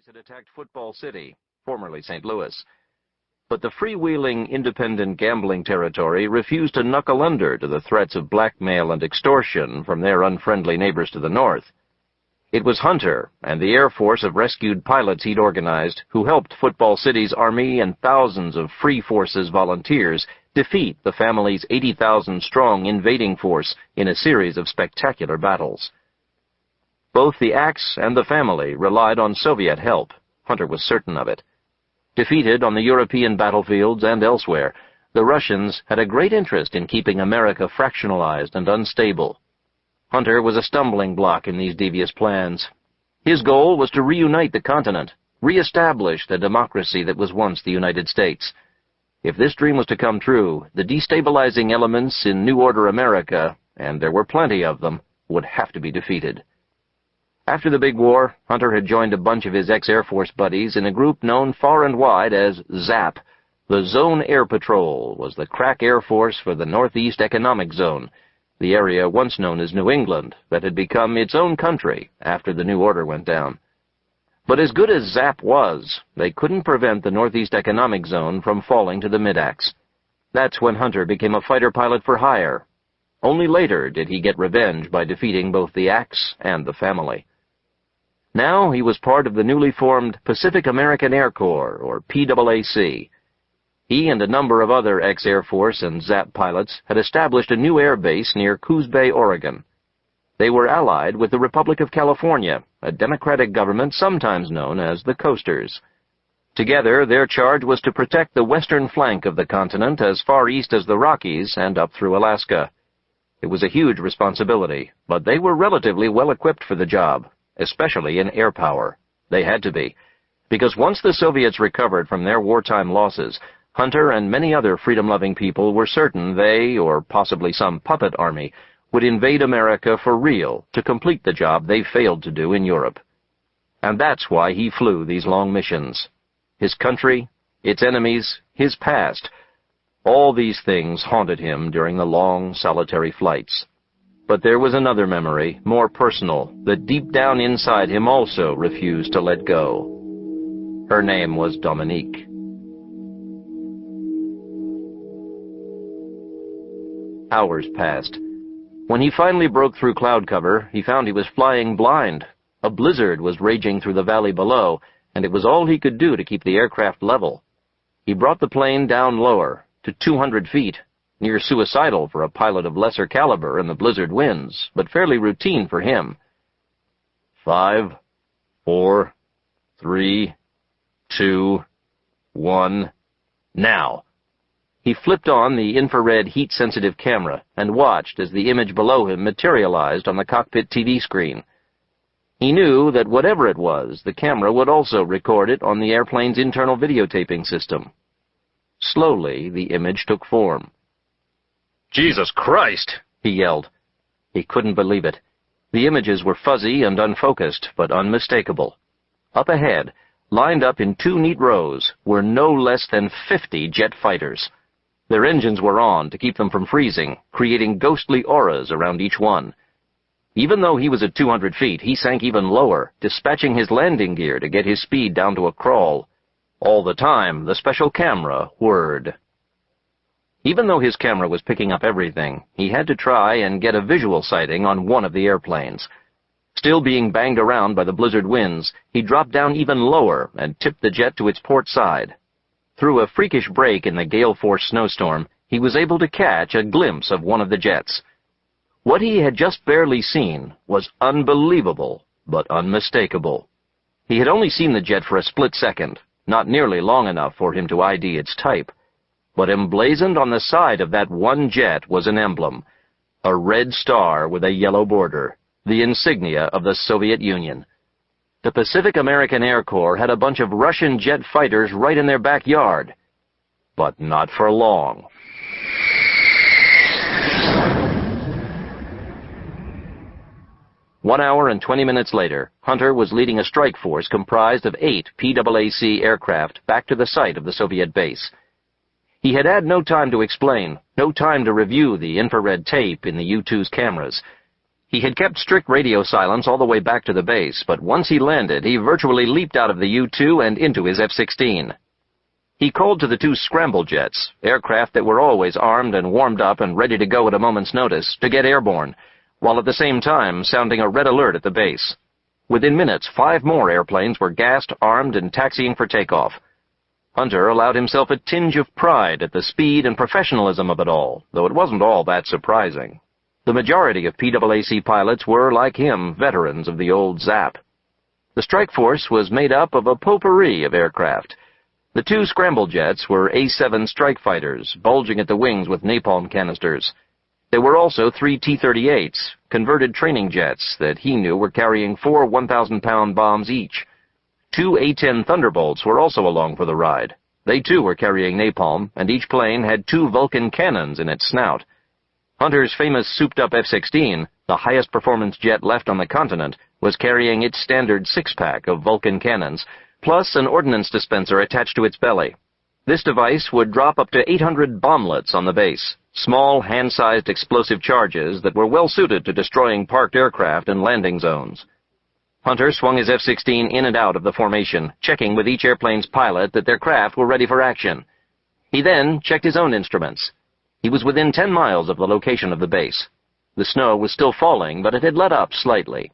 had attacked Football City, formerly St. Louis. But the freewheeling, independent gambling territory refused to knuckle under to the threats of blackmail and extortion from their unfriendly neighbors to the north. It was Hunter and the Air Force of rescued pilots he'd organized who helped Football City's Army and thousands of Free Forces volunteers defeat the family's 80,000-strong invading force in a series of spectacular battles. Both the Axe and the family relied on Soviet help. Hunter was certain of it. Defeated on the European battlefields and elsewhere, the Russians had a great interest in keeping America fractionalized and unstable. Hunter was a stumbling block in these devious plans. His goal was to reunite the continent, reestablish the democracy that was once the United States. If this dream was to come true, the destabilizing elements in New Order America, and there were plenty of them, would have to be defeated. After the big war, Hunter had joined a bunch of his ex-Air Force buddies in a group known far and wide as ZAP. The Zone Air Patrol was the crack Air Force for the Northeast Economic Zone, the area once known as New England, that had become its own country after the New Order went down. But as good as ZAP was, they couldn't prevent the Northeast Economic Zone from falling to the Mid-Axe. That's when Hunter became a fighter pilot for hire. Only later did he get revenge by defeating both the Axe and the family. Now he was part of the newly formed Pacific American Air Corps, or PAAC. He and a number of other ex-Air Force and ZAP pilots had established a new air base near Coos Bay, Oregon. They were allied with the Republic of California, a democratic government sometimes known as the Coasters. Together, their charge was to protect the western flank of the continent as far east as the Rockies and up through Alaska. It was a huge responsibility, but they were relatively well-equipped for the job, especially in air power. They had to be, because once the Soviets recovered from their wartime losses, Hunter and many other freedom-loving people were certain they, or possibly some puppet army, would invade America for real to complete the job they failed to do in Europe. And that's why he flew these long missions. His country, its enemies, his past, all these things haunted him during the long, solitary flights. But there was another memory, more personal, that deep down inside him also refused to let go. Her name was Dominique. Hours passed. When he finally broke through cloud cover, he found he was flying blind. A blizzard was raging through the valley below, and it was all he could do to keep the aircraft level. He brought the plane down lower, to 200 feet, near suicidal for a pilot of lesser caliber in the blizzard winds, but fairly routine for him. 5, 4, 3, 2, 1, now. He flipped on the infrared heat-sensitive camera and watched as the image below him materialized on the cockpit TV screen. He knew that whatever it was, the camera would also record it on the airplane's internal videotaping system. Slowly, the image took form. "Jesus Christ!" he yelled. He couldn't believe it. The images were fuzzy and unfocused, but unmistakable. Up ahead, lined up in 2 neat rows, were no less than 50 jet fighters. Their engines were on to keep them from freezing, creating ghostly auras around each one. Even though he was at 200 feet, he sank even lower, dispatching his landing gear to get his speed down to a crawl. All the time, the special camera whirred. Even though his camera was picking up everything, he had to try and get a visual sighting on one of the airplanes. Still being banged around by the blizzard winds, he dropped down even lower and tipped the jet to its port side. Through a freakish break in the gale-force snowstorm, he was able to catch a glimpse of one of the jets. What he had just barely seen was unbelievable, but unmistakable. He had only seen the jet for a split second, not nearly long enough for him to ID its type. But emblazoned on the side of that one jet was an emblem, a red star with a yellow border, the insignia of the Soviet Union. The Pacific American Air Corps had a bunch of Russian jet fighters right in their backyard. But not for long. One hour and 20 minutes later, Hunter was leading a strike force comprised of 8 PAAC aircraft back to the site of the Soviet base. He had had no time to explain, no time to review the infrared tape in the U-2's cameras. He had kept strict radio silence all the way back to the base, but once he landed, he virtually leaped out of the U-2 and into his F-16. He called to the two scramble jets, aircraft that were always armed and warmed up and ready to go at a moment's notice, to get airborne, while at the same time sounding a red alert at the base. Within minutes, 5 more airplanes were gassed, armed, and taxiing for takeoff. Hunter allowed himself a tinge of pride at the speed and professionalism of it all, though it wasn't all that surprising. The majority of PAAC pilots were, like him, veterans of the old Zap. The strike force was made up of a potpourri of aircraft. The 2 scramble jets were A-7 strike fighters, bulging at the wings with napalm canisters. There were also 3 T-38s, converted training jets that he knew were carrying 4 1,000-pound bombs each. 2 A-10 Thunderbolts were also along for the ride. They too were carrying napalm, and each plane had 2 Vulcan cannons in its snout. Hunter's famous souped-up F-16, the highest performance jet left on the continent, was carrying its standard 6-pack of Vulcan cannons, plus an ordnance dispenser attached to its belly. This device would drop up to 800 bomblets on the base, small, hand-sized explosive charges that were well-suited to destroying parked aircraft and landing zones. Hunter swung his F-16 in and out of the formation, checking with each airplane's pilot that their craft were ready for action. He then checked his own instruments. He was within 10 miles of the location of the base. The snow was still falling, but it had let up slightly.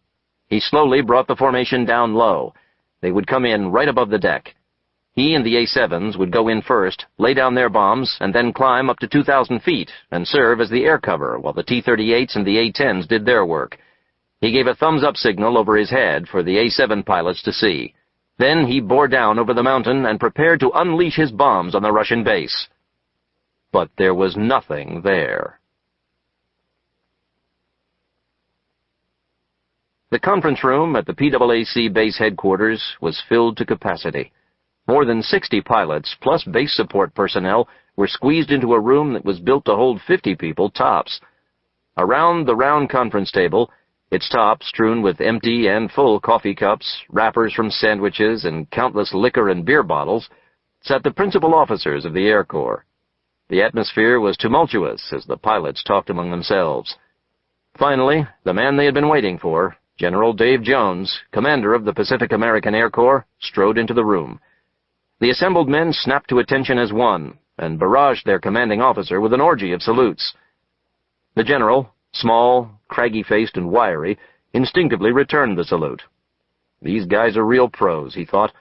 He slowly brought the formation down low. They would come in right above the deck. He and the A-7s would go in first, lay down their bombs, and then climb up to 2,000 feet and serve as the air cover while the T-38s and the A-10s did their work. He gave a thumbs-up signal over his head for the A-7 pilots to see. Then he bore down over the mountain and prepared to unleash his bombs on the Russian base. But there was nothing there. The conference room at the PAAC base headquarters was filled to capacity. More than 60 pilots, plus base support personnel, were squeezed into a room that was built to hold 50 people tops. Around the round conference table, its top strewn with empty and full coffee cups, wrappers from sandwiches, and countless liquor and beer bottles, sat the principal officers of the Air Corps. The atmosphere was tumultuous as the pilots talked among themselves. Finally, the man they had been waiting for, General Dave Jones, commander of the Pacific American Air Corps, strode into the room. The assembled men snapped to attention as one, and barraged their commanding officer with an orgy of salutes. The general, small, craggy-faced, and wiry, instinctively returned the salute. These guys are real pros, he thought.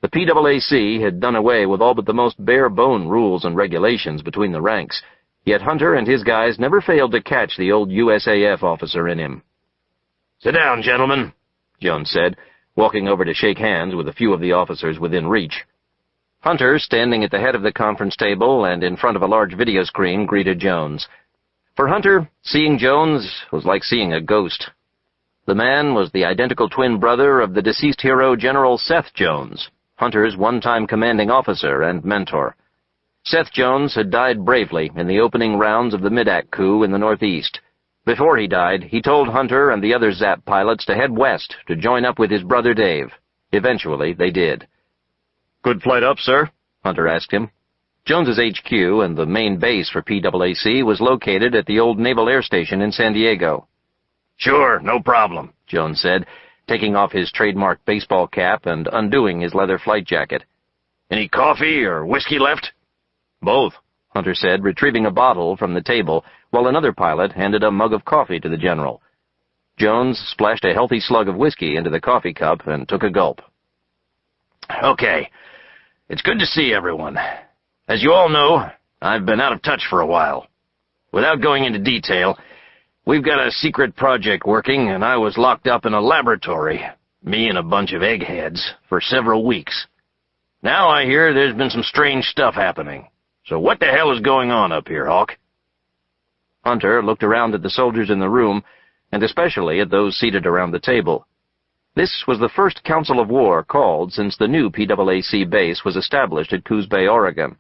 The PAAC had done away with all but the most bare-bone rules and regulations between the ranks, yet Hunter and his guys never failed to catch the old USAF officer in him. "Sit down, gentlemen," Jones said, walking over to shake hands with a few of the officers within reach. Hunter, standing at the head of the conference table and in front of a large video screen, greeted Jones. For Hunter, seeing Jones was like seeing a ghost. The man was the identical twin brother of the deceased hero General Seth Jones, Hunter's one-time commanding officer and mentor. Seth Jones had died bravely in the opening rounds of the Midak coup in the Northeast. Before he died, he told Hunter and the other Zap pilots to head west to join up with his brother Dave. Eventually, they did. "Good flight up, sir?" Hunter asked him. Jones's HQ and the main base for PAAC was located at the old Naval Air Station in San Diego. "Sure, no problem," Jones said, taking off his trademark baseball cap and undoing his leather flight jacket. "Any coffee or whiskey left?" "Both," Hunter said, retrieving a bottle from the table, while another pilot handed a mug of coffee to the general. Jones splashed a healthy slug of whiskey into the coffee cup and took a gulp. "Okay, it's good to see everyone. As you all know, I've been out of touch for a while. Without going into detail, we've got a secret project working, and I was locked up in a laboratory, me and a bunch of eggheads, for several weeks. Now I hear there's been some strange stuff happening. So what the hell is going on up here, Hawk?" Hunter looked around at the soldiers in the room, and especially at those seated around the table. This was the first Council of War called since the new PAAC base was established at Coos Bay, Oregon.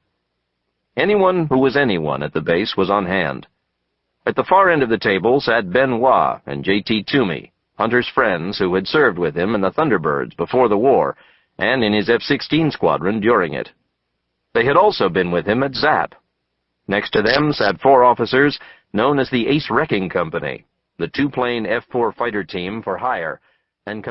Anyone who was anyone at the base was on hand. At the far end of the table sat Ben Wah and J.T. Toomey, Hunter's friends who had served with him in the Thunderbirds before the war, and in his F-16 squadron during it. They had also been with him at Zap. Next to them sat 4 officers known as the Ace Wrecking Company. the two-plane F-4 fighter team for hire, and